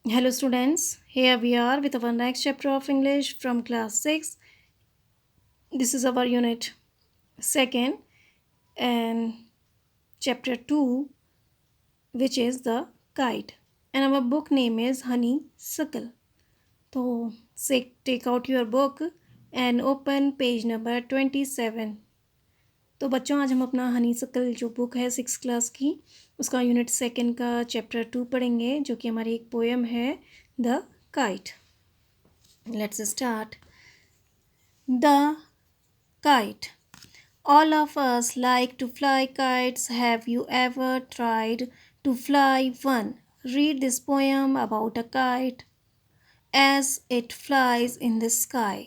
Hello, students. Here we are with our next chapter of English from class 6. This is our unit second and chapter 2, which is the kite. And our book name is Honeysuckle. So, take out your book and open page number 27. तो बच्चों आज हम अपना honeysuckle जो book है 6 class की उसका unit second का चैप्टर 2 पढ़ेंगे जो कि हमारी एक पोएम है the kite. Let's start. The kite. All of us like to fly kites. Have you ever tried to fly one? Read this poem about a kite as it flies in the sky.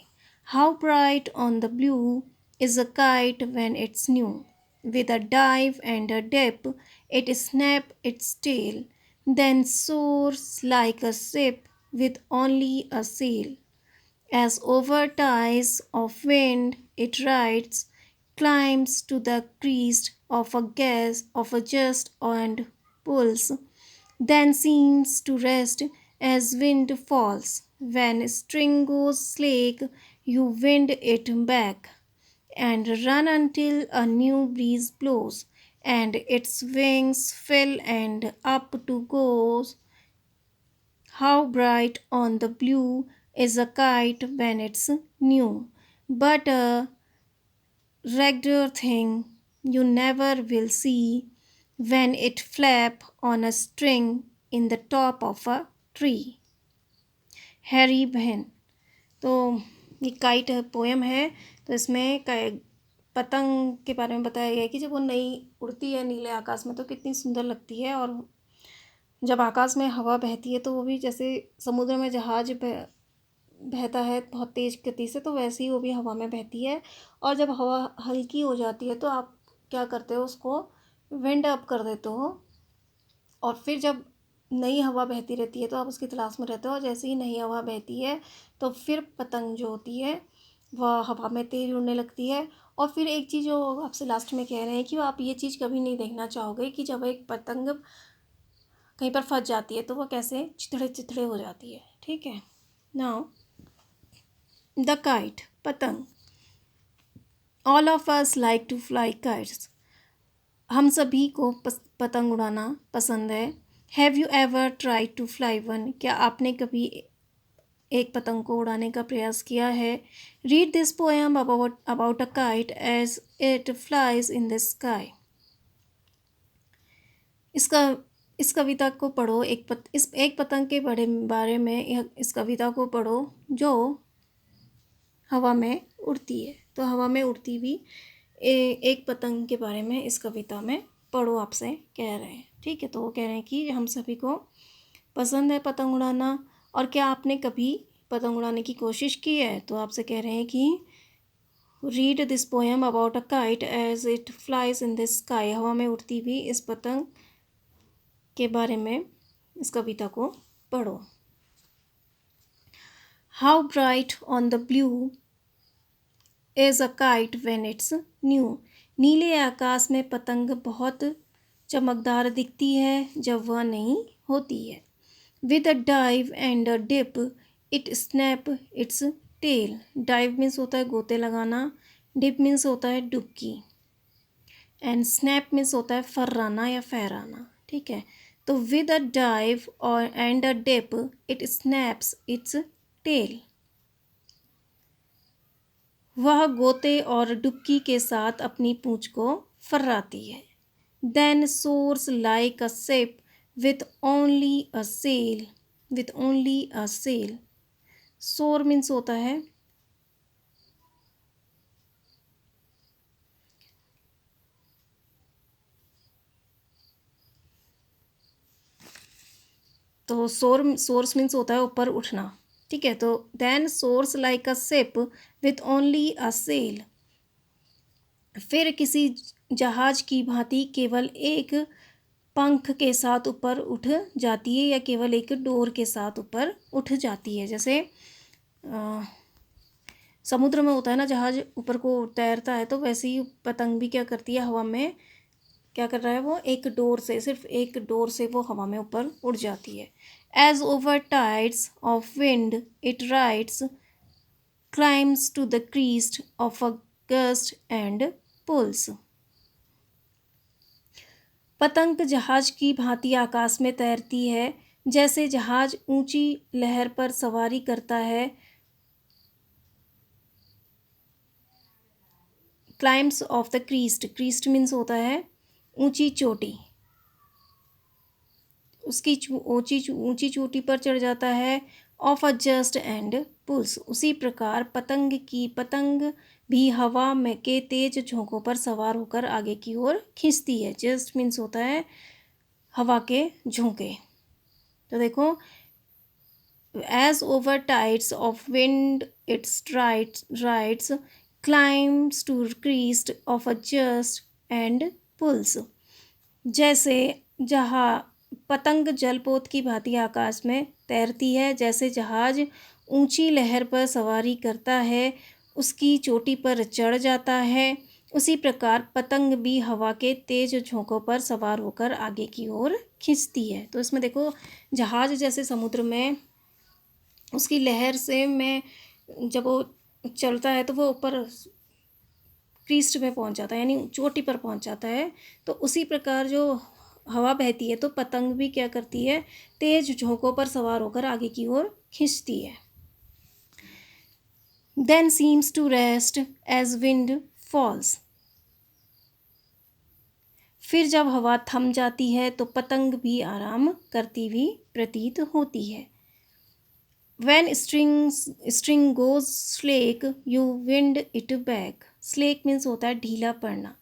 How bright on the blue is a kite when it's new. With a dive and a dip, it snaps its tail, then soars like a ship with only a sail. As over ties of wind it rides, climbs to the crest of a gas of a just and pulls, then seems to rest as wind falls. When string goes slack, you wind it back and run until a new breeze blows, and its wings fill and up to goes. How bright on the blue is a kite when it's new, but a regular thing you never will see when it flap on a string in the top of a tree. Harry बहन. तो ये kite poem है. तो इसमें पतंग के बारे में बताया गया है कि जब वो नई उड़ती है नीले आकाश में तो कितनी सुंदर लगती है, और जब आकाश में हवा बहती है तो वो भी जैसे समुद्र में जहाज बहता है बहुत तेज़ गति से, तो वैसे ही वो भी हवा में बहती है. और जब हवा हल्की हो जाती है तो आप क्या करते हो, उसको विंड अप कर देते हो, और फिर जब नई हवा बहती रहती है तो आप उसकी तलाश में रहते हो, और जैसे ही नई हवा बहती है तो फिर पतंग जो होती है वह हवा में तेज़ उड़ने लगती है. और फिर एक चीज़ जो आपसे लास्ट में कह रहे हैं कि आप ये चीज़ कभी नहीं देखना चाहोगे कि जब एक पतंग कहीं पर फंस जाती है तो वह कैसे चिथड़े चिथड़े हो जाती है. ठीक है. नाउ द काइट, पतंग. All of us like to fly kites. हम सभी को पतंग उड़ाना पसंद है. Have you ever try to fly one. क्या आपने कभी एक पतंग को उड़ाने का प्रयास किया है. Read this poem about a kite as it flies in the sky. इस कविता को पढ़ो. इस एक पतंग के बारे में इस कविता को पढ़ो जो हवा में उड़ती है. तो हवा में उड़ती हुई एक पतंग के बारे में इस कविता में पढ़ो, आपसे कह रहे हैं. ठीक है. तो वो कह रहे हैं कि हम सभी को पसंद है पतंग उड़ाना, और क्या आपने कभी पतंग उड़ाने की कोशिश की है. तो आपसे कह रहे हैं कि read this poem about a kite as it flies in the sky. हवा में उड़ती हुई इस पतंग के बारे में इस कविता को पढ़ो. How bright on the blue is a kite when it's new. नीले आकाश में पतंग बहुत चमकदार दिखती है जब वह नई होती है. With a dive and a dip it snap its tail. Dive means होता है गोते लगाना, डिप मीन्स होता है डुबकी, एंड स्नैप मीन्स होता है फर्राना या फहराना. ठीक है. तो विद अ डाइव और and a dip it snaps its tail. वह गोते और डुबकी के साथ अपनी पूंछ को फर्राती है. Then soars like a ship with only a sail. With only a sail. Soar means होता है तो सोर्स मीन्स होता है ऊपर उठना. ठीक है. तो then soars like a ship with only a sail. फिर किसी जहाज की भांति केवल एक पंख के साथ ऊपर उठ जाती है, या केवल एक डोर के साथ ऊपर उठ जाती है. जैसे समुद्र में होता है ना, जहाज ऊपर को तैरता है, तो वैसे ही पतंग भी क्या करती है, हवा में क्या कर रहा है वो, एक डोर से, सिर्फ एक डोर से वो हवा में ऊपर उड़ जाती है। As over tides of wind it rides climbs to the crest of a gust and pulls. पतंग जहाज की भांति आकाश में तैरती है, जैसे जहाज ऊंची लहर पर सवारी करता है। Climbs of the Crest, Crest means होता है ऊंची चोटी, उसकी ऊंची चोटी पर चढ़ जाता है। Of a gust and pulls, उसी प्रकार पतंग भी हवा में के तेज झोंकों पर सवार होकर आगे की ओर खींचती है। जस्ट मीन्स होता है हवा के झोंके। तो देखो, as over tides of wind its rides climbs to crest of a gust and pulls. जैसे जहाँ पतंग जलपोत की भांति आकाश में तैरती है, जैसे जहाज ऊंची लहर पर सवारी करता है, उसकी चोटी पर चढ़ जाता है, उसी प्रकार पतंग भी हवा के तेज झोंकों पर सवार होकर आगे की ओर खींचती है। तो इसमें देखो, जहाज जैसे समुद्र में उसकी लहर से में जब वो चलता है तो वो ऊपर क्रीस्ट में पहुंच जाता है, यानी चोटी पर पहुंच जाता है। तो उसी प्रकार जो हवा बहती है तो पतंग भी क्या करती है, तेज झोंकों पर सवार होकर आगे की ओर खींचती है। Then seems to rest as wind falls, फिर जब हवा थम जाती है तो पतंग भी आराम करती हुई प्रतीत होती है। When string goes slack, you wind it back. Slack means होता है ढीला पड़ना।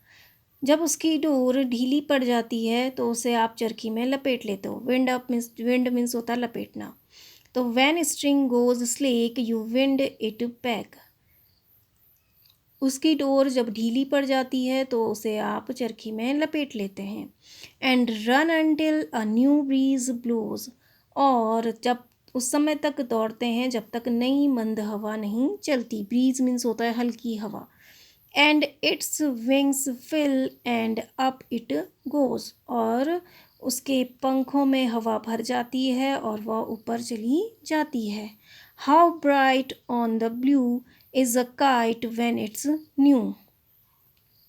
जब उसकी डोर ढीली पड़ जाती है तो उसे आप चरखी में लपेट लेते हो। विंड मीन्स होता है लपेटना। तो when string goes slack, you wind it back. उसकी डोर जब ढीली पड़ जाती है तो उसे आप चरखी में लपेट लेते हैं। And run until a new breeze blows. और जब उस समय तक दौड़ते हैं जब तक नई मंद हवा नहीं चलती। ब्रीज मीन्स होता है हल्की हवा। And its wings fill and up it goes, और उसके पंखों में हवा भर जाती है और वह ऊपर चली जाती है। How bright on the blue is a kite when it's new.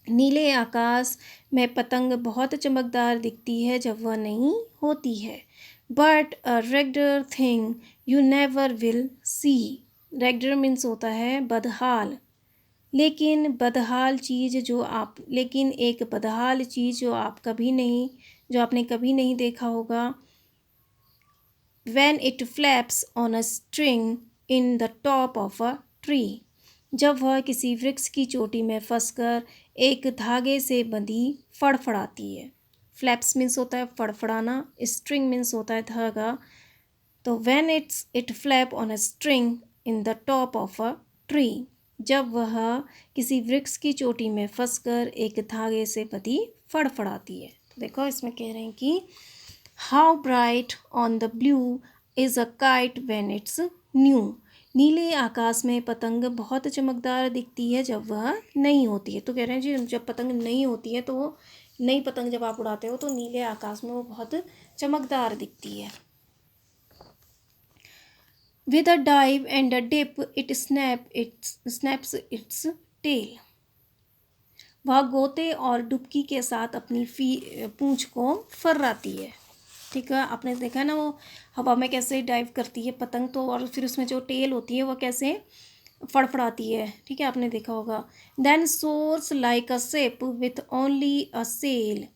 नीले आकाश में पतंग बहुत चमकदार दिखती है जब वह नई होती है। But a regular thing you never will see. Regular means होता है बदहाल, लेकिन एक बदहाल चीज़ जो आपने कभी नहीं देखा होगा। When it flaps on a string in the top of a tree, जब वह किसी वृक्ष की चोटी में फंसकर एक धागे से बंधी फड़फड़ाती है। फ्लैप्स मीन्स होता है फड़फड़ाना, स्ट्रिंग मीन्स होता है धागा। तो when it flap on a string in the top of a tree, जब वह किसी वृक्ष की चोटी में फंसकर एक धागे से बंधी फड़फड़ाती है। तो देखो, इसमें कह रहे हैं कि how bright on the blue is a kite when it's new. नीले आकाश में पतंग बहुत चमकदार दिखती है जब वह नई होती है। तो कह रहे हैं जी, जब पतंग नई होती है तो वो नई पतंग जब आप उड़ाते हो तो नीले आकाश में वो बहुत चमकदार दिखती है। With a dive and a dip it snaps its tail. वह गोते और डुबकी के साथ अपनी पूंछ को फर्राती है। ठीक है, आपने देखा ना वो हवा में कैसे डाइव करती है पतंग, तो और फिर उसमें जो टेल होती है वो कैसे फड़फड़ाती है। ठीक है, आपने देखा होगा। Then soars like a ship with only a sail.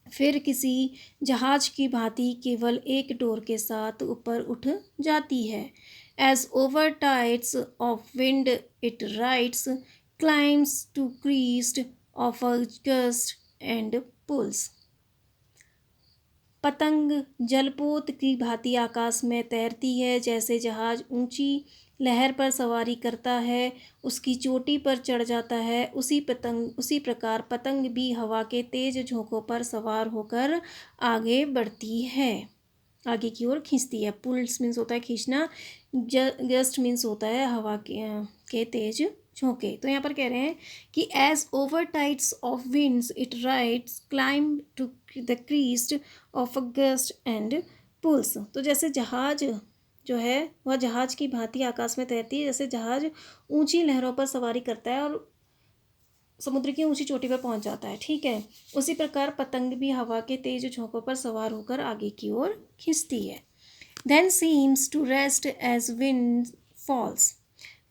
फिर किसी जहाज की भांति केवल एक डोर के साथ ऊपर उठ जाती है। As over tides of wind it rides climbs to crest of a gust and pulls. पतंग जलपोत की भांति आकाश में तैरती है, जैसे जहाज ऊंची लहर पर सवारी करता है, उसकी चोटी पर चढ़ जाता है, उसी प्रकार पतंग भी हवा के तेज झोंकों पर सवार होकर आगे बढ़ती है, आगे की ओर खींचती है। पुल्स मीन्स होता है खींचना, जस्ट मीन्स होता है हवा के तेज झोंके। तो यहाँ पर कह रहे हैं कि as over tides of winds it rides climb to the crest of a gust and pulls. तो जैसे जहाज जो है वह जहाज की भांति आकाश में तैरती है, जैसे जहाज ऊंची लहरों पर सवारी करता है और समुद्र की ऊंची चोटी पर पहुंच जाता है, ठीक है। उसी प्रकार पतंग भी हवा के तेज झोंकों पर सवार होकर आगे की ओर खिंचती है। Then seems to rest as wind falls.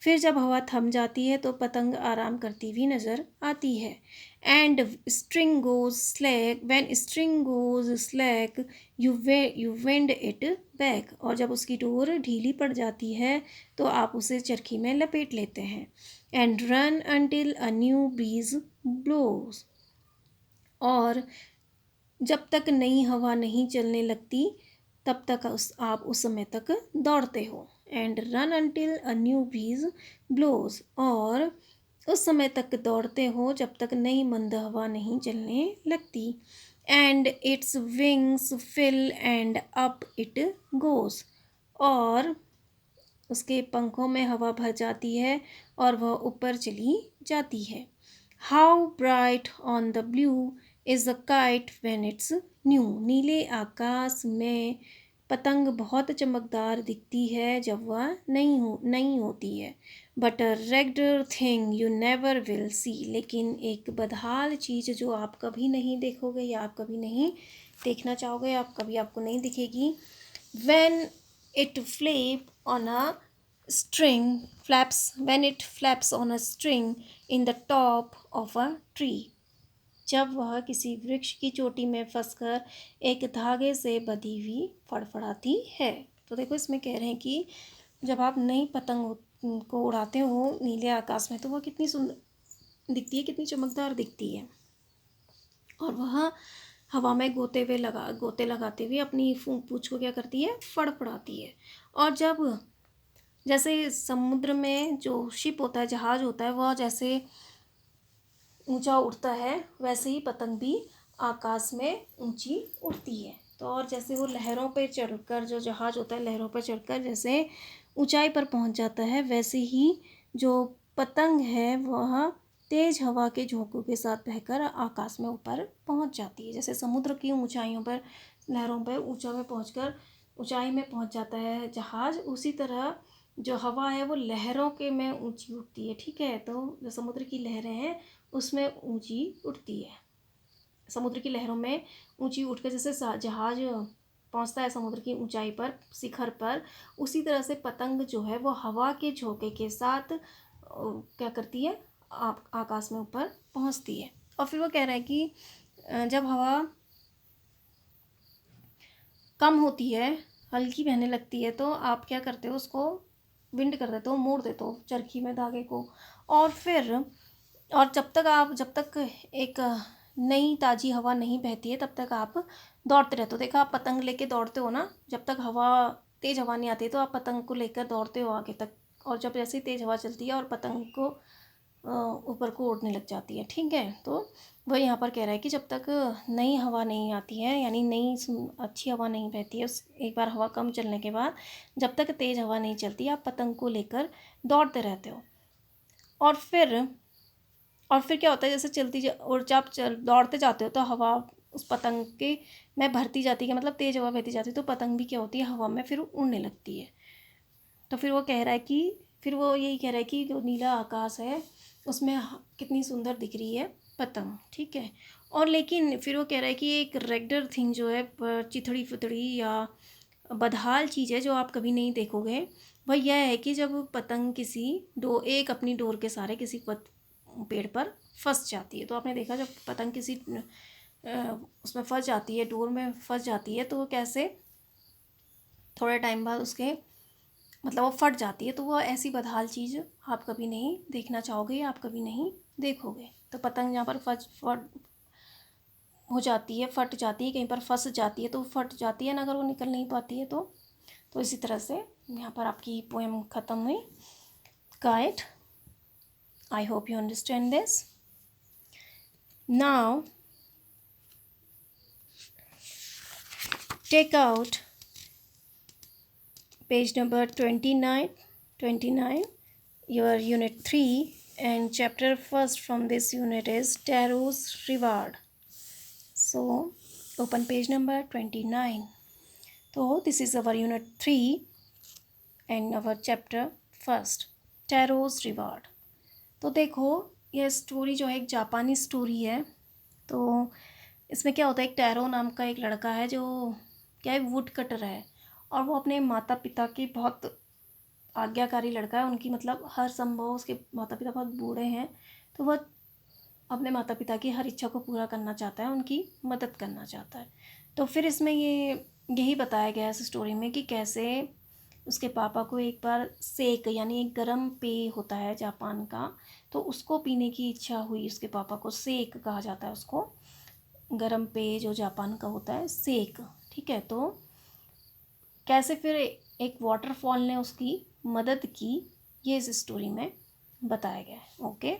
फिर जब हवा थम जाती है तो पतंग आराम करती हुई नजर आती है। And string goes slack when string goes slack you wind it back. और जब उसकी डोर ढीली पड़ जाती है तो आप उसे चरखी में लपेट लेते हैं। And run until a new breeze blows. और जब तक नई हवा नहीं चलने लगती तब तक आप उस समय तक दौड़ते हो। And run until a new breeze blows. और उस समय तक दौड़ते हो जब तक नई मंद हवा नहीं चलने लगती। And its wings fill and up it goes. और उसके पंखों में हवा भर जाती है और वह ऊपर चली जाती है। How bright on the blue is a kite when it's new. नीले आकाश में पतंग बहुत चमकदार दिखती है जब वह नई होती है। But a regular thing you never will see. लेकिन एक बदहाल चीज़ जो आप कभी नहीं देखोगे या आप कभी नहीं देखना चाहोगे, आप कभी आपको नहीं दिखेगी। When it flap on a string flaps when it flaps on a string in the top of a tree। जब वह किसी वृक्ष की चोटी में फंसकर एक धागे से बंधी हुई फड़फड़ाती है। तो देखो इसमें कह रहे हैं कि जब आप नई पतंग को उड़ाते हो नीले आकाश में तो वह कितनी सुंदर दिखती है, कितनी चमकदार दिखती है। और वह हवा में गोते लगाते हुए अपनी पूंछ को क्या करती है, फड़फड़ाती है। और जब जैसे समुद्र में जो शिप होता है, जहाज होता है, वह जैसे ऊंचा उड़ता है वैसे ही पतंग भी आकाश में ऊंची उड़ती है। तो और जैसे वो लहरों पर चढ़कर, जो जहाज होता है लहरों पर चढ़कर जैसे ऊंचाई पर पहुंच जाता है, वैसे ही जो पतंग है वह तेज हवा के झोंकों के साथ बहकर आकाश में ऊपर पहुंच जाती है। जैसे समुद्र की ऊंचाइयों पर, लहरों पर ऊंचाई में पहुंच जाता है जहाज, उसी तरह जो हवा है वो लहरों के में ऊंची उठती है, ठीक है। तो जो समुद्र की लहरें हैं उसमें ऊंची उठती है, समुद्र की लहरों में ऊंची उठकर जैसे जहाज पहुंचता है समुद्र की ऊंचाई पर, शिखर पर, उसी तरह से पतंग जो है वो हवा के झोंके के साथ क्या करती है, आकाश में ऊपर पहुंचती है। और फिर वो कह रहा है कि जब हवा कम होती है, हल्की बहने लगती है, तो आप क्या करते हो, उसको विंड कर देते हो, मोड़ देते हो चरखी में धागे को। और फिर और जब तक एक नई ताज़ी हवा नहीं बहती है तब तक आप दौड़ते रहते हो। देखा, आप पतंग लेके दौड़ते हो ना, जब तक तेज़ हवा नहीं आती तो आप पतंग को लेकर दौड़ते हो आगे तक, और जब जैसे तेज़ हवा चलती है और पतंग को ऊपर को उड़ने लग जाती है, ठीक है। तो वह यहाँ पर कह रहा है कि जब तक नई हवा नहीं आती है, यानी नई अच्छी हवा नहीं बहती है, उस एक बार हवा कम चलने के बाद जब तक तेज़ हवा नहीं चलती आप पतंग को लेकर दौड़ते रहते हो। और फिर क्या होता है, जैसे और जब दौड़ते जाते हो तो हवा उस पतंग के में भरती जाती है, मतलब तेज़ हवा बहती जाती है, तो पतंग भी क्या होती है, हवा में फिर उड़ने लगती है। तो फिर वो कह रहा है कि फिर वो यही कह रहा है कि जो नीला आकाश है उसमें कितनी सुंदर दिख रही है पतंग, ठीक है। और लेकिन फिर वो कह रहा है कि एक रेगुलर थिंग जो है, चिथड़ी फिथड़ी या बदहाल चीज़ है जो आप कभी नहीं देखोगे, वह यह है कि जब पतंग एक अपनी डोर के सहारे किसी पेड़ पर फंस जाती है। तो आपने देखा, जब पतंग किसी उसमें फंस जाती है, डोर में फंस जाती है, तो वो कैसे थोड़े टाइम बाद उसके मतलब वो फट जाती है। तो वो ऐसी बदहाल चीज़ आप कभी नहीं देखना चाहोगे, आप कभी नहीं देखोगे। तो पतंग यहाँ पर फट हो जाती है, फट जाती है, कहीं पर फंस जाती है तो फट जाती है ना, अगर वो निकल नहीं पाती है तो इसी तरह से यहाँ पर आपकी पोएम ख़त्म हुई। Kite. I hope you understand this. Now take out page number 29, your unit 3 and chapter first from this unit is Tarot's Reward. So open page number 29. So this is our unit 3 and our chapter first, Tarot's Reward. तो देखो यह story जो है एक जापानी story है। तो इसमें क्या होता है, एक टैरो नाम का एक लड़का है जो क्या है, वुड कटर है, और वो अपने माता पिता की बहुत आज्ञाकारी लड़का है। उनकी मतलब हर संभव, उसके माता पिता बहुत बूढ़े हैं, तो वह अपने माता पिता की हर इच्छा को पूरा करना चाहता है, उनकी मदद करना चाहता है। तो फिर इसमें यही बताया गया है इस स्टोरी में कि कैसे उसके पापा को एक बार सेक यानी एक गर्म पेय होता है जापान का, तो उसको पीने की इच्छा हुई उसके पापा को। सेक कहा जाता है उसको, गर्म पेय जो जापान का होता है, सेक। ठीक है, तो कैसे फिर एक वाटरफॉल ने उसकी मदद की, ये इस स्टोरी में बताया गया है। Okay,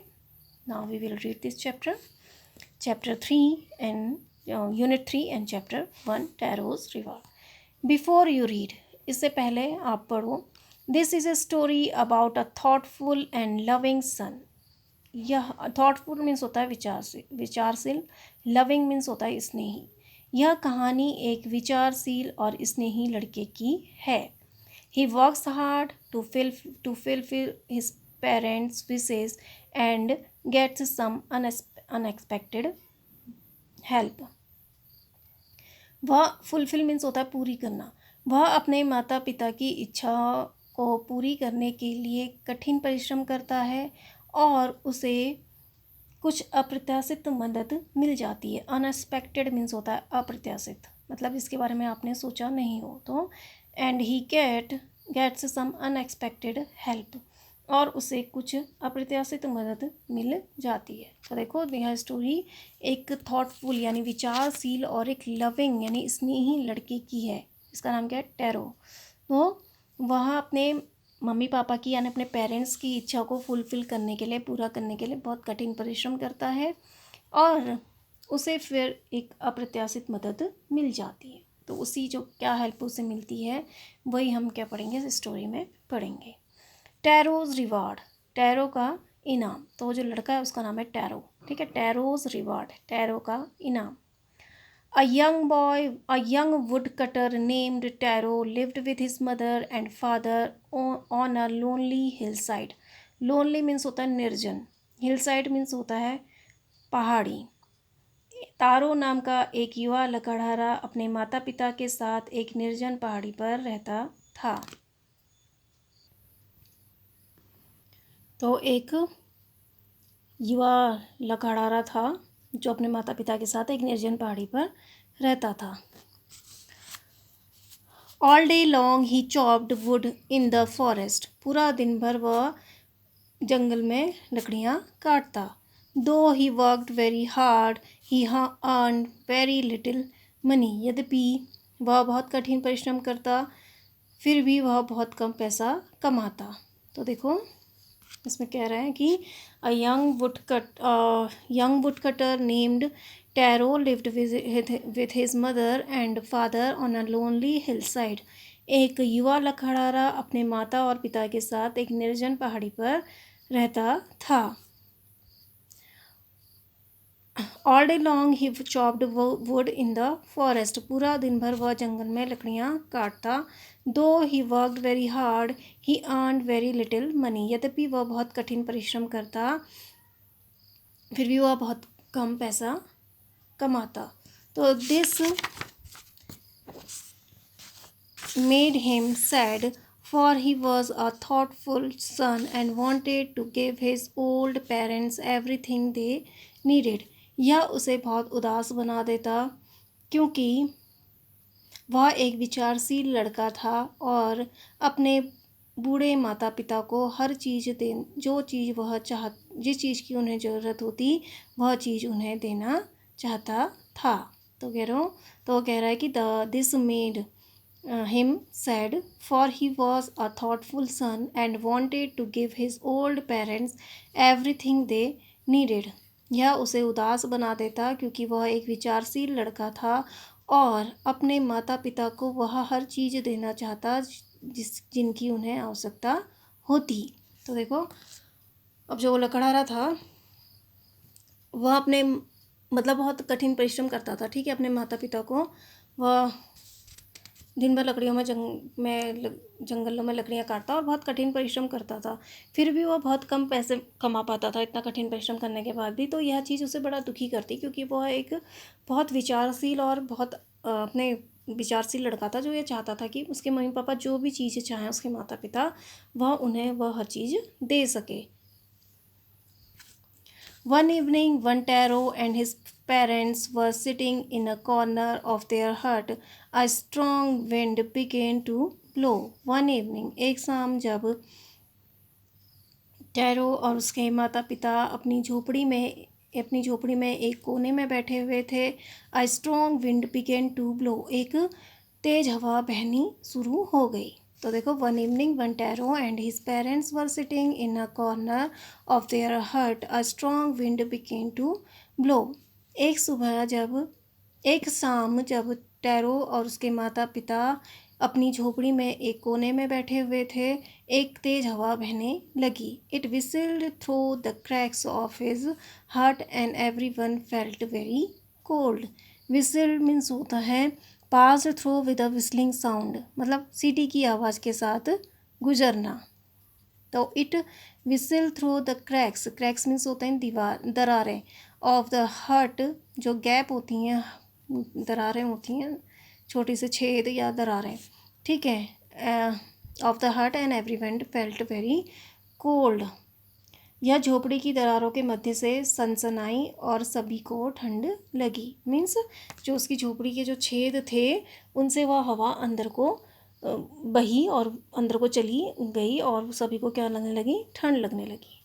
now we will read this chapter 3 and unit 3 and chapter 1, Taro's reward. Before you read, इससे पहले आप पढ़ो, this is a story about a thoughtful and loving son. यह थॉटफुल मीन्स होता है विचारशील, लविंग मीन्स होता है स्नेही। यह कहानी एक विचारशील और स्नेही लड़के की है। He works hard to fulfill his parents' wishes and gets some unexpected help. वह फुलफिल मीन्स होता है पूरी करना। वह अपने माता पिता की इच्छा को पूरी करने के लिए कठिन परिश्रम करता है और उसे कुछ अप्रत्याशित मदद मिल जाती है। अनएक्सपेक्टेड मीन्स होता है अप्रत्याशित, मतलब इसके बारे में आपने सोचा नहीं हो। तो and he gets some unexpected help, और उसे कुछ अप्रत्याशित मदद मिल जाती है। तो देखो यह स्टोरी एक थॉटफुल यानी विचारशील और एक लविंग यानी स्नेही लड़के की है। इसका नाम क्या है, टैरो। तो वह अपने मम्मी पापा की यानी अपने पेरेंट्स की इच्छा को फुलफ़िल करने के लिए, पूरा करने के लिए बहुत कठिन परिश्रम करता है, और उसे फिर एक अप्रत्याशित मदद मिल जाती है। तो उसी जो क्या हेल्प उसे मिलती है, वही हम क्या पढ़ेंगे इस स्टोरी में पढ़ेंगे। टैरोज रिवार्ड, टैरो का इनाम। तो जो लड़का है उसका नाम है टैरो। ठीक है, टैरोज रिवार्ड, टैरो का इनाम। A young woodcutter named Taro lived with his mother and father on a lonely hillside. Lonely means होता है निर्जन, hillside means होता है पहाड़ी। तारो नाम का एक युवा लकड़हारा अपने माता पिता के साथ एक निर्जन पहाड़ी पर रहता था। तो एक युवा लकड़हारा था जो अपने माता पिता के साथ एक निर्जन पहाड़ी पर रहता था। All day long he chopped would in the forest, पूरा दिन भर वह जंगल में लकड़ियाँ काटता। दो he worked very hard he earn very little money, यद्यपि वह बहुत कठिन परिश्रम करता फिर भी वह बहुत कम पैसा कमाता। तो देखो इसमें कह रहा है कि a young would cutter named Taro lived with his mother and father on a lonely hillside. एक युवा लकड़हारा अपने माता और पिता के साथ एक निर्जन पहाड़ी पर रहता था। All day long he chopped wood in the forest. पूरा दिन भर वह जंगल में लकड़ियाँ काटता। Though he worked very hard, he earned very little money. यद्यपि वह बहुत कठिन परिश्रम करता फिर भी वह बहुत कम पैसा कमाता। तो this made him sad for he was a thoughtful son and wanted to give his old parents everything they needed. यह उसे बहुत उदास बना देता क्योंकि वह एक विचारशील लड़का था और अपने बूढ़े माता पिता को हर चीज़ जिस चीज़ की उन्हें ज़रूरत होती वह चीज़ उन्हें देना चाहता था। तो कह रहा है कि this made him sad for he was a thoughtful son and wanted to give his old parents everything they needed. यह उसे उदास बना देता क्योंकि वह एक विचारशील लड़का था और अपने माता पिता को वह हर चीज़ देना चाहता जिनकी उन्हें आवश्यकता होती। तो देखो अब जो लकड़हारा था वह अपने मतलब बहुत कठिन परिश्रम करता था, ठीक है, अपने माता पिता को। वह दिन भर लकड़ियों में जंगलों में लकड़ियाँ काटता और बहुत कठिन परिश्रम करता था। फिर भी वह बहुत कम पैसे कमा पाता था इतना कठिन परिश्रम करने के बाद भी। तो यह चीज़ उसे बड़ा दुखी करती, क्योंकि वह एक बहुत विचारशील और बहुत अपने विचारशील लड़का था, जो ये चाहता था कि उसके मम्मी पापा जो भी चीज़ें चाहें उसके माता पिता, वह हर चीज़ दे सके। One evening, one Taro and his parents were sitting in a corner of their hut. A strong wind began to blow. One evening, एक शाम जब टैरो और उसके माता पिता अपनी झोपड़ी में एक कोने में बैठे हुए थे। A strong wind began to blow. एक तेज हवा बहनी शुरू हो गई। तो देखो, one evening one Taro and his parents were sitting in a corner of their hut, a strong wind began to blow. एक शाम जब टैरो और उसके माता पिता अपनी झोपड़ी में एक कोने में बैठे हुए थे, एक तेज हवा बहने लगी। It whistled through the cracks of his hut and everyone felt very cold. Whistled means होता है pass through with a whistling sound, मतलब सीटी की आवाज़ के साथ गुजरना। तो it whistle through the cracks, cracks means होते हैं दरारें, ऑफ द हट, जो गैप होती हैं, दरारें होती हैं, छोटी से छेद या दरारें, ठीक है, ऑफ द हट and everyone felt very cold. यह झोपड़ी की दरारों के मध्य से सनसनाई और सभी को ठंड लगी। मीन्स जो उसकी झोपड़ी के जो छेद थे उनसे वह हवा अंदर को बही और अंदर को चली गई और सभी को क्या लगने लगी, ठंड लगने लगी।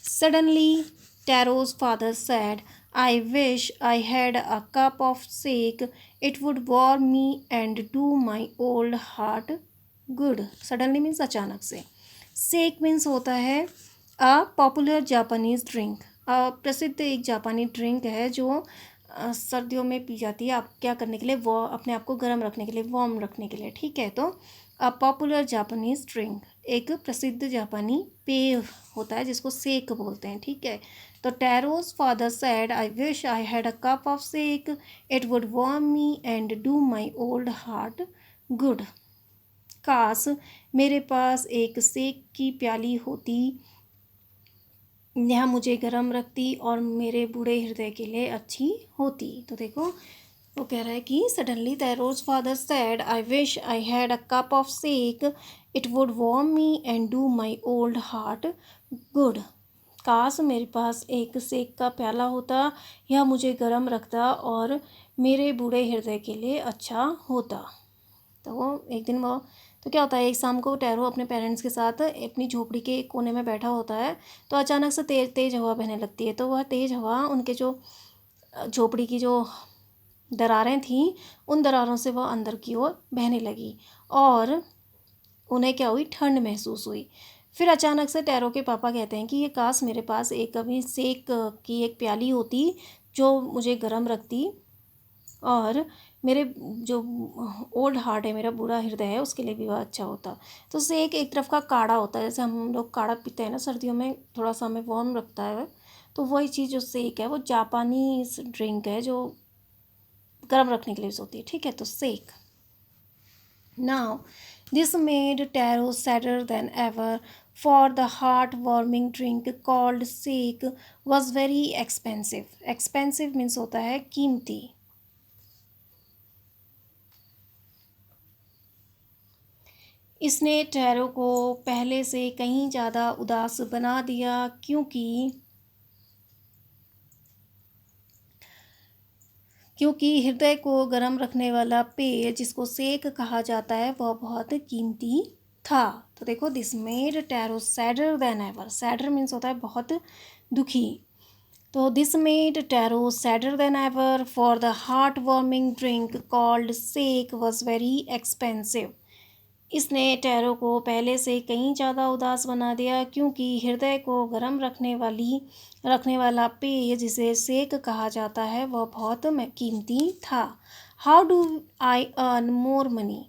Suddenly Taro's father said, I wish I had a cup of shake. It would warm me and do my old heart good. Suddenly means अचानक से। Shake means होता है अ पॉपुलर जापानीज़ ड्रिंक। प्रसिद्ध एक जापानी ड्रिंक है जो सर्दियों में पी जाती है। आप क्या करने के लिए, वो अपने आप को गर्म रखने के लिए, वार्म रखने के लिए, ठीक है। तो अ पॉपुलर जापानीज़ ड्रिंक एक प्रसिद्ध जापानी पेय होता है जिसको सेक बोलते हैं, ठीक है। तो टैरो's father said, I wish I had a cup of shake. It would warm me and do my old heart good. काश मेरे पास एक सेक की प्याली होती, यह मुझे गर्म रखती और मेरे बूढ़े हृदय के लिए अच्छी होती। तो देखो, वो कह रहा है कि suddenly Taro's father said, I wish I had a cup of shake. It would warm me and do my old heart good. काश मेरे पास एक सेक का प्याला होता, यह मुझे गर्म रखता और मेरे बूढ़े हृदय के लिए अच्छा होता। तो एक दिन वो, तो क्या होता है, एक शाम को टैरो अपने पेरेंट्स के साथ अपनी झोपड़ी के एक कोने में बैठा होता है। तो अचानक से तेज़ तेज़ हवा बहने लगती है। तो वह तेज़ हवा उनके जो झोपड़ी की जो दरारें थीं, उन दरारों से वह अंदर की ओर बहने लगी और उन्हें क्या हुई, ठंड महसूस हुई। फिर अचानक से टैरो के पापा कहते हैं कि ये काश मेरे पास एक अभी सेक की एक प्याली होती जो मुझे गर्म रखती और मेरे जो ओल्ड हार्ट है, मेरा बूढ़ा हृदय है, उसके लिए भी वह अच्छा होता। तो सेक एक तरफ का काढ़ा होता है, जैसे हम लोग काढ़ा पीते हैं ना सर्दियों में, थोड़ा सा हमें वार्म रखता है। तो वही चीज़ जो सेक है वो जापानी ड्रिंक है जो गर्म रखने के लिए यूज़ होती है, ठीक है। तो सेक। Now this made Taro sadder than ever, for the heart-warming drink called shake was very expensive. Expensive means होता है कीमती। इसने टैरो को पहले से कहीं ज़्यादा उदास बना दिया, क्योंकि हृदय को गर्म रखने वाला पेय जिसको सेक कहा जाता है वह बहुत कीमती था। तो देखो, this made Taro sadder than ever. Sadder means होता है बहुत दुखी। तो this made Taro sadder than ever, for the heart warming drink called sake was very expensive. इसने टैरो को पहले से कहीं ज़्यादा उदास बना दिया, क्योंकि हृदय को गर्म रखने वाला पेय जिसे सेक कहा जाता है वह बहुत कीमती था। How do I earn more money?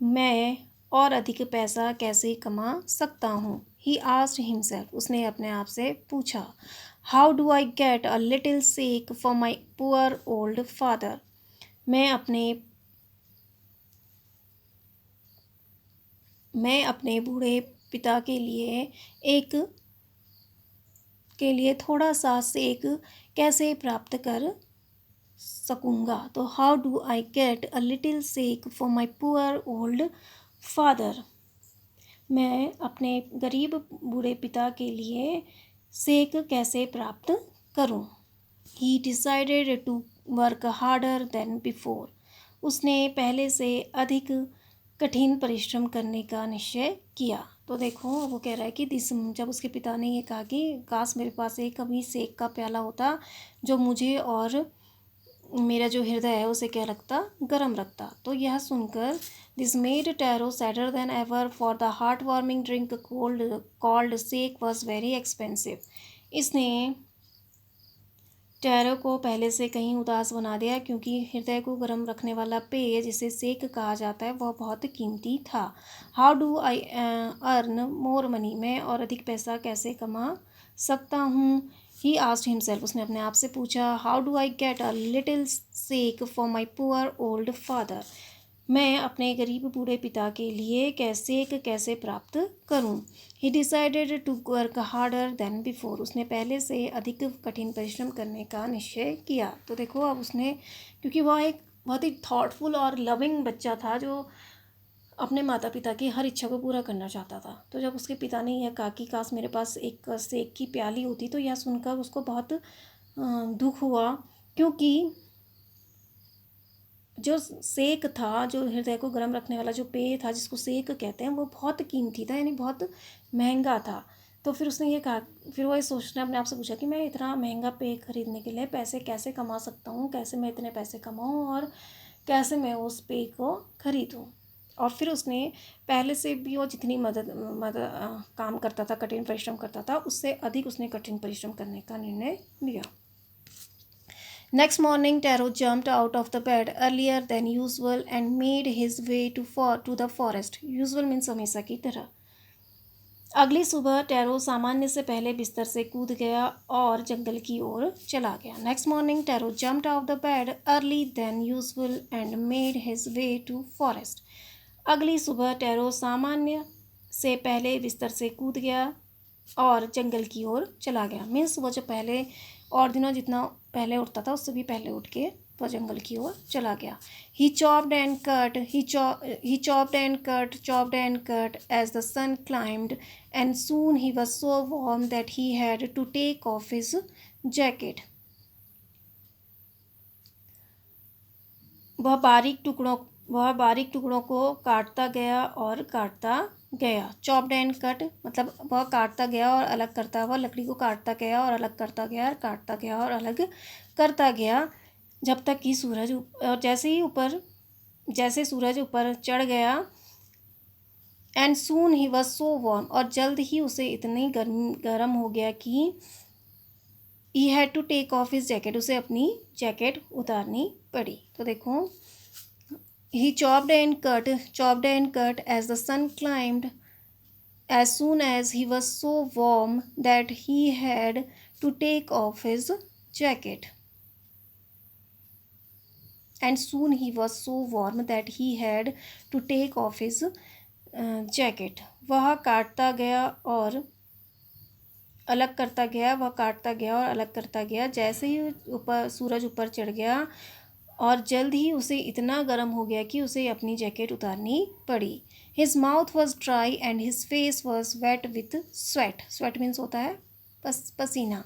मैं और अधिक पैसा कैसे कमा सकता हूँ? ही आस्क्ड हिमसेल्फ, उसने अपने आप से पूछा। How do I get a little sake for my poor old father, मैं अपने बूढ़े पिता के लिए थोड़ा सा सेक कैसे प्राप्त कर सकूँगा। तो how do I get a little sake for my poor old father, मैं अपने गरीब बूढ़े पिता के लिए सेक कैसे प्राप्त करूं। He decided to work harder than before, उसने पहले से अधिक कठिन परिश्रम करने का निश्चय किया। तो देखो वो कह रहा है कि जब उसके पिता ने ये कहा कि काश मेरे पास एक कभी सेक का प्याला होता जो मुझे और मेरा जो हृदय है उसे क्या रखता, गर्म रखता। तो यह सुनकर this made Taro sadder than ever, for the heart warming drink called sake was very expensive. इसने टैरो को पहले से कहीं उदास बना दिया, क्योंकि हृदय को गर्म रखने वाला पेय जिसे सेक कहा जाता है वह बहुत कीमती था। How do I earn more money, मैं और अधिक पैसा कैसे कमा सकता हूँ। ही आस्क्ड हिमसेल्फ, उसने अपने आप से पूछा। How do I get a little sake for my poor old father, मैं अपने गरीब बूढ़े पिता के लिए कैसे प्राप्त करूं। He decided to work harder than before, उसने पहले से अधिक कठिन परिश्रम करने का निश्चय किया। तो देखो अब उसने, क्योंकि वह एक बहुत ही थॉटफुल और लविंग बच्चा था जो अपने माता पिता की हर इच्छा को पूरा करना चाहता था। तो जब उसके पिता ने यह कहा कि काश मेरे पास एक सेक की प्याली होती, तो यह सुनकर उसको बहुत दुख हुआ, क्योंकि जो सेक था, जो हृदय को गर्म रखने वाला जो पेय था जिसको सेक कहते हैं, वो बहुत कीमती था, यानी बहुत महंगा था। तो फिर उसने ये कहा, फिर वो ये सोचने अपने आप से पूछा कि मैं इतना महंगा पेय खरीदने के लिए पैसे कैसे कमा सकता हूँ, कैसे मैं इतने पैसे कमाऊँ और कैसे मैं उस पेय को खरीदूँ। और फिर उसने पहले से भी वो जितनी काम करता था, कठिन परिश्रम करता था, उससे अधिक उसने कठिन परिश्रम करने का निर्णय लिया। Next morning, Taro jumped out of the bed earlier than usual and made his way to the forest. Usual means हमेशा की तरह। अगली सुबह टैरो सामान्य से पहले बिस्तर से कूद गया और जंगल की ओर चला गया। Next morning Taro jumped out the bed early than usual and made his way to forest. अगली सुबह टैरो सामान्य से पहले बिस्तर से कूद गया और जंगल की ओर चला गया। मीन्स वो जो पहले और दिनों जितना पहले उठता था उससे भी पहले उठ के वह जंगल की ओर चला गया। He chopped and cut as the sun climbed, and soon he was so warm that he had to take off his jacket. वह बारीक टुकड़ों को काटता गया और काटता गया। चॉप्ड एंड कट मतलब वह काटता गया और अलग करता, वह लकड़ी को काटता गया और अलग करता गया और काटता गया और अलग करता गया, जब तक कि जैसे सूरज ऊपर चढ़ गया। And soon he was so warm, और जल्द ही उसे इतनी गर्म हो गया कि he had to take off his jacket, उसे अपनी जैकेट उतारनी पड़ी। तो देखो, ही chopped and cut as the sun climbed, as soon as he was so warm that he had to take off his jacket. And soon he was so warm that he had to take off his jacket. वह काटता गया और अलग करता गया, वह काटता गया और अलग करता गया, जैसे ही सूरज ऊपर चढ़ गया, और जल्द ही उसे इतना गर्म हो गया कि उसे अपनी जैकेट उतारनी पड़ी। His mouth was dry and his face was wet with sweat. Sweat means होता है पसीना।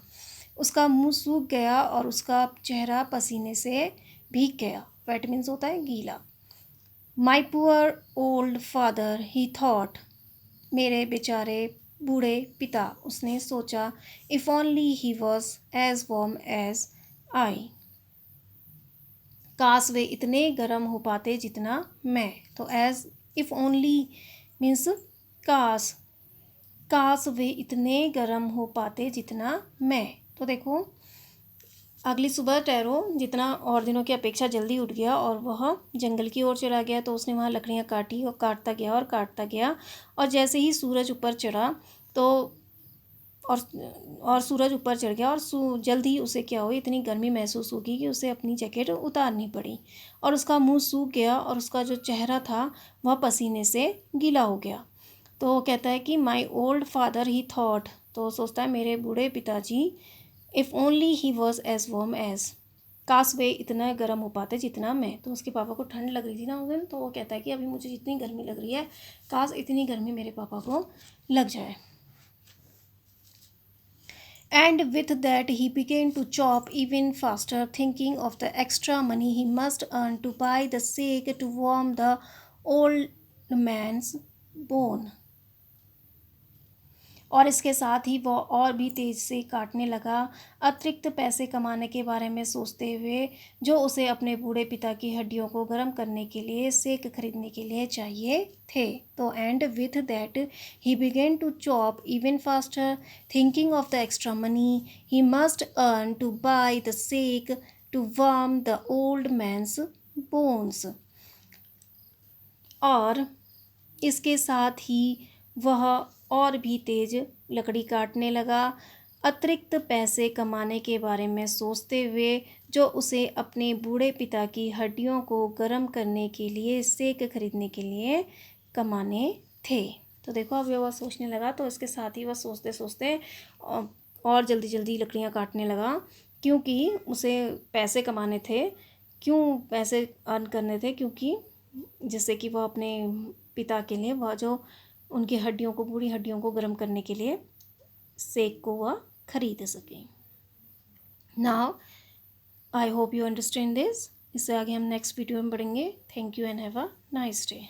उसका मुंह सूख गया और उसका चेहरा पसीने से भीग गया। वेट मीन्स होता है गीला। My poor old father, he thought, मेरे बेचारे बूढ़े पिता, उसने सोचा। If only he was as warm as I, काश वे इतने गर्म हो पाते जितना मैं। तो एज इफ़ ओनली मीन्स काश वे इतने गर्म हो पाते जितना मैं। तो देखो, अगली सुबह टैरो जितना और दिनों की अपेक्षा जल्दी उठ गया और वह जंगल की ओर चला गया। तो उसने वहाँ लकड़ियाँ काटी और काटता गया और काटता गया, और जैसे ही सूरज ऊपर चढ़ा तो और और सूरज ऊपर चढ़ गया और जल्द ही उसे क्या हुई, इतनी गर्मी महसूस होगी कि उसे अपनी जैकेट उतारनी पड़ी और उसका मुंह सूख गया और उसका जो चेहरा था वह पसीने से गीला हो गया। तो वो कहता है कि my old father he thought, तो सोचता है मेरे बूढ़े पिताजी, if only he was as warm as, काश वे इतना गर्म हो पाते जितना मैं। तो उसके पापा को ठंड लग रही थी ना उस दिन, तो वो कहता है कि अभी मुझे जितनी गर्मी लग रही है काश इतनी गर्मी मेरे पापा को लग जाए। And with that, he began to chop even faster, thinking of the extra money he must earn to buy the stake to warm the old man's bone. और इसके साथ ही वह और भी तेज़ से काटने लगा, अतिरिक्त पैसे कमाने के बारे में सोचते हुए जो उसे अपने बूढ़े पिता की हड्डियों को गर्म करने के लिए सेक खरीदने के लिए चाहिए थे। तो and with that he began to chop even faster, thinking of the extra money he must earn to buy the sake to warm the old man's bones. और इसके साथ ही वह और भी तेज लकड़ी काटने लगा, अतिरिक्त पैसे कमाने के बारे में सोचते हुए जो उसे अपने बूढ़े पिता की हड्डियों को गर्म करने के लिए सेक खरीदने के लिए कमाने थे। तो देखो अब वह सोचने लगा, तो इसके साथ ही वह सोचते सोचते और जल्दी जल्दी लकड़ियाँ काटने लगा, क्योंकि उसे पैसे कमाने थे। क्यों पैसे अर्न करने थे? क्योंकि जिससे कि वह अपने पिता के लिए वह जो उनकी हड्डियों को, बूढ़ी हड्डियों को गर्म करने के लिए सेक को वह खरीद सकें। Now I hope you understand this. इससे आगे हम नेक्स्ट वीडियो में बढ़ेंगे। Thank you and have a nice day.